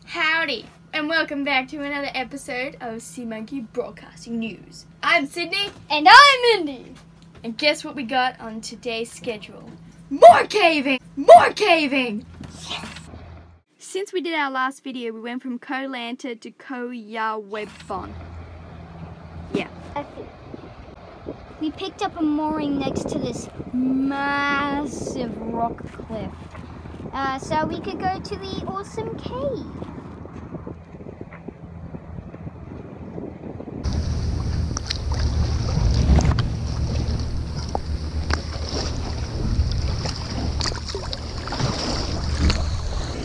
Howdy, and welcome back to another episode of Sea Monkey Broadcasting News. I'm Sydney. And I'm Indi. And guess what we got on today's schedule? More caving! More caving! Yes! Since we did our last video, we went from Koh Lanta to Koh Yawebon. Yeah. We picked up a mooring next to this massive rock cliff. So we could go to the awesome cave.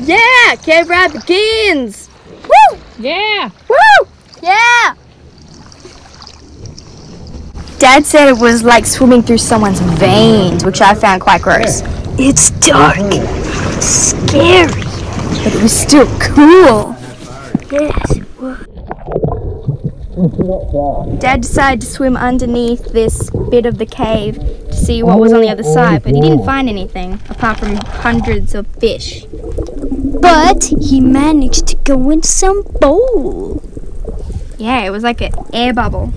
Yeah! Cave ride begins! Woo! Yeah! Woo! Yeah! Dad said it was like swimming through someone's veins, which I found quite gross. It's dark, scary, but it was still cool. Yes, it was. Dad decided to swim underneath this bit of the cave to see what was on the other side, but he didn't find anything apart from hundreds of fish. But he managed to go in some bowl. Yeah, it was like an air bubble.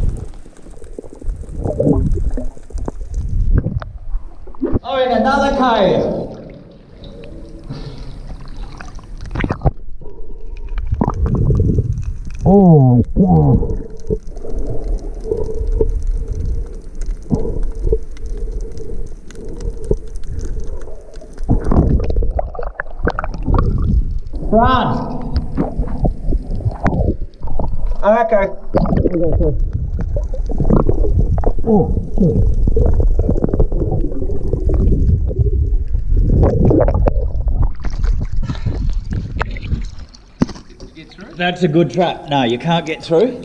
Oh, in another cave. Oh, yeah. Run! Okay. Oh, shit. That's a good trap. No, you can't get through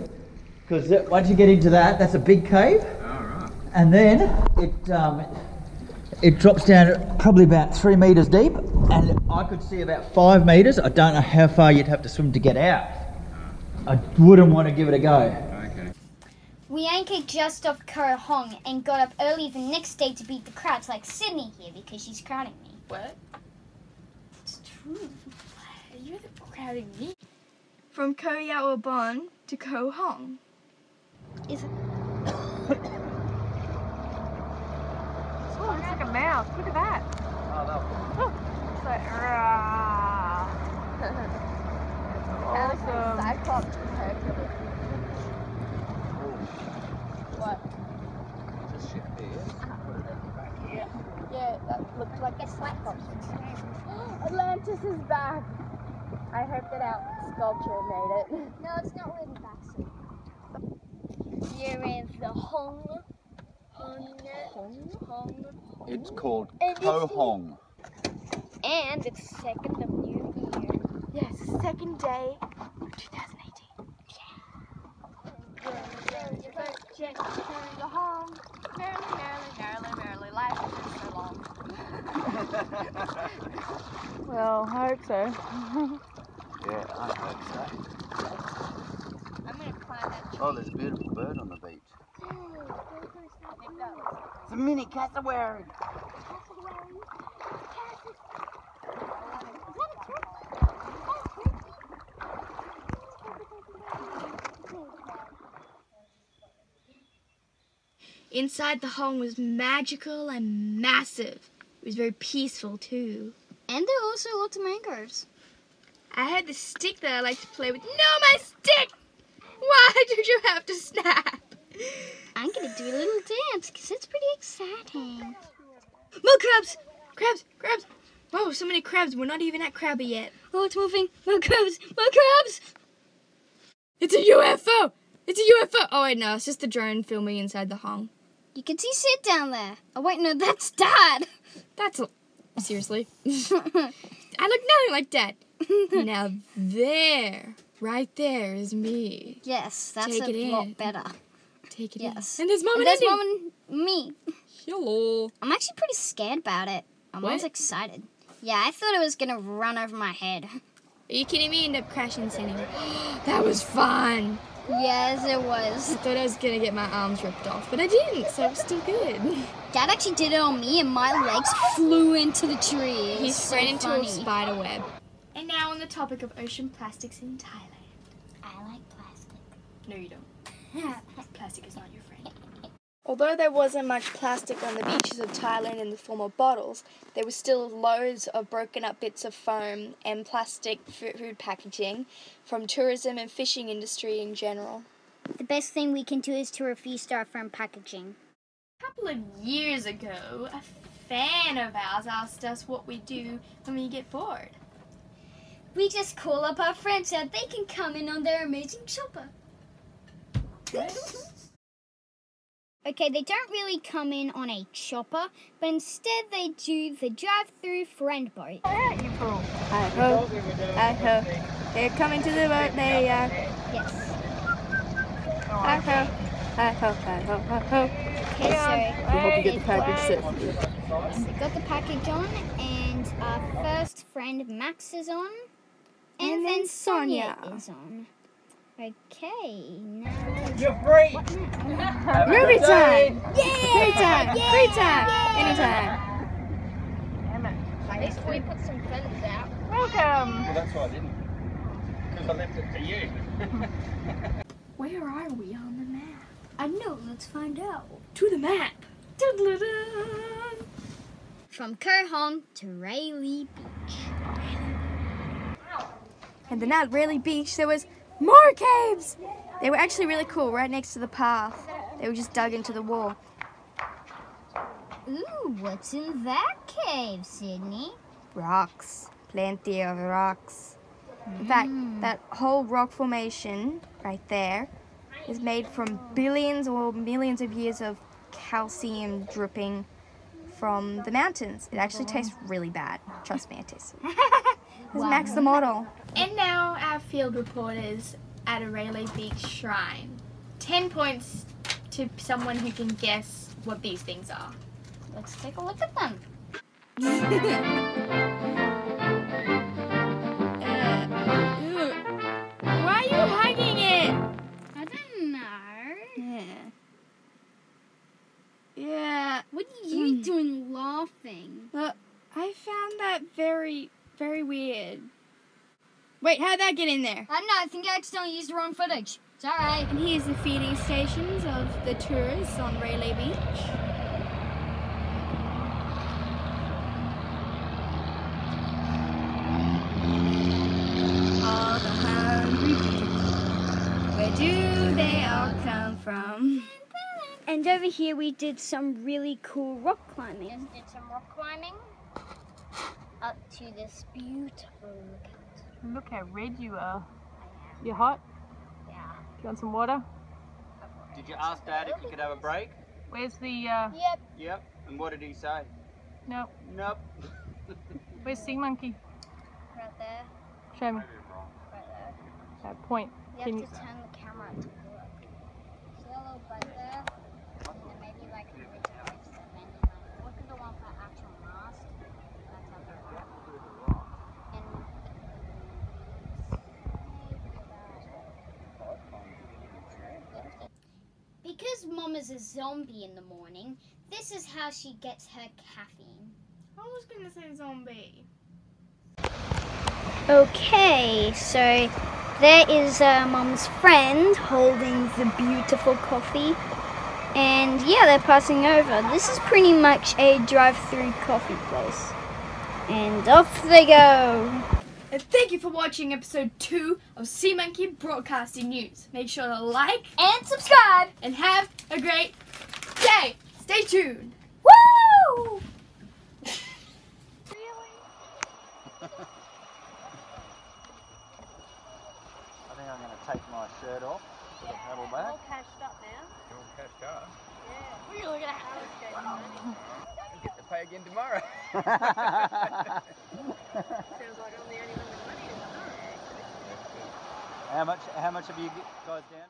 because once you get into that, that's a big cave. Right. And then it drops down probably about 3 meters deep, and I could see about 5 meters. I don't know how far you'd have to swim to get out. I wouldn't want to give it a go. Okay. We anchored just off Koh Hong and got up early the next day to beat the crowds like Sydney here because she's crowding me. What? It's true. You're the crowding me. From Koh Yawebon to Koh Hong. Is it? Oh, it's like a mouse. Look at that. Oh, that was... It's like, rah. Awesome. Cyclops What? Just shit there. Put it at the back here. Yeah, that looked like a Cyclops. Atlantis is back. I hope that our sculpture made it. No, it's not really back soon. Here is the Hong. It's called And Koh Hong. And it's 2nd of New Year. Yes, second day of 2018. Well, I hope so. Yeah, I hope so. I'm gonna climb that tree. Oh, there's a beautiful bird on the beach. It's a mini cassowary. Inside the Hong was magical and massive. It was very peaceful too. And there are also lots of mangroves. I had this stick that I like to play with. No, my stick! Why did you have to snap? I'm gonna do a little dance because it's pretty exciting. More crabs! Crabs! Crabs! Whoa, so many crabs. We're not even at Crabber yet. Oh, it's moving. More crabs! More crabs! It's a UFO! It's a UFO! Oh, wait, no. It's just the drone filming inside the Hong. You can see Sid down there. Oh, wait, no, that's Dad. That's a... Seriously? I look nothing like Dad. Now there, right there is me. Yes, that's Take a lot better. Take it Yes. in. And there's Mom and there's Indi. Mom and me. Hello. I'm actually pretty scared about it. I'm always excited. Yeah, I thought it was going to run over my head. Are you kidding me? End up crashing Sydney. That was fun. Yes, it was. I thought I was going to get my arms ripped off, but I didn't, so it was still good. Dad actually did it on me and my legs flew into the tree. He So ran into funny. a spider web. And now on the topic of ocean plastics in Thailand. I like plastic. No, you don't. Plastic is not your friend. Although there wasn't much plastic on the beaches of Thailand in the form of bottles, there was still loads of broken up bits of foam and plastic food packaging from tourism and fishing industry in general. The best thing we can do is to refuse styrofoam packaging. A couple of years ago, a fan of ours asked us what we do when we get bored. We just call up our friends so they can come in on their amazing chopper. Okay, they don't really come in on a chopper, but instead they do the drive-through friend boat. Hi ho, hi ho, they're coming to the boat, they are. Yes. Hi ho, hi ho, hi ho, hi ho. Okay, so We hope you get the package safely. we got the package on, and our first friend Max is on, and then Sonia is on. Okay, now You're free! Movie time! Free time! Yay! Free time! Yay! Anytime! At least we put some feathers out. Welcome! Well, that's why I didn't. Because I left it to you. Where are we on the map? I know, let's find out. To the map! Dun-dun-dun. From Koh Hong to Rayleigh Beach. And then at Rayleigh Beach there was more caves! They were actually really cool, right next to the path. They were just dug into the wall. Ooh, what's in that cave, Sydney? Rocks. Plenty of rocks. In fact, that whole rock formation right there is made from billions or millions of years of calcium dripping from the mountains. It actually tastes really bad. Trust me, it tastes. This is Max the model. And now our field reporters at a Rayleigh Beach shrine. 10 points to someone who can guess what these things are. Let's take a look at them. Why are you hugging it? I don't know. Yeah. What are you doing laughing? Well, I found that very, very weird. Wait, how'd that get in there? I don't know, I think I accidentally used the wrong footage. It's alright. And here's the feeding stations of the tourists on Rayleigh Beach. All the hungry people, where do they all come from? And over here we did some really cool rock climbing. Just did some rock climbing up to this beautiful lookout. Look how red you are. You hot? Yeah. Do you want some water? Did you ask Dad if you could have a break? Where's the, Yep. Yep. And what did he say? no, Nope. where's sea monkey? Right there. Show me. Right there. Point. You Can have to turn the camera to look. See that little boat there? And maybe like the lights and then like look at the one for actual mast. That's how they work. And because Mom is a zombie in the morning, this is how she gets her caffeine. I was gonna say zombie. Okay, so there is Mom's friend holding the beautiful coffee. And yeah, they're passing over. This is pretty much a drive-through coffee place. And off they go. And thank you for watching episode 2 of Sea Monkey Broadcasting News. Make sure to like And subscribe. and have a great day. Stay tuned. Woo! I think I'm going to take my shirt off. Put a paddle back. all cashed up now. You're all cashed up. We're really gonna have this game. You get to pay again tomorrow. Sounds like I'm the only one with money tonight. How much have you guys down?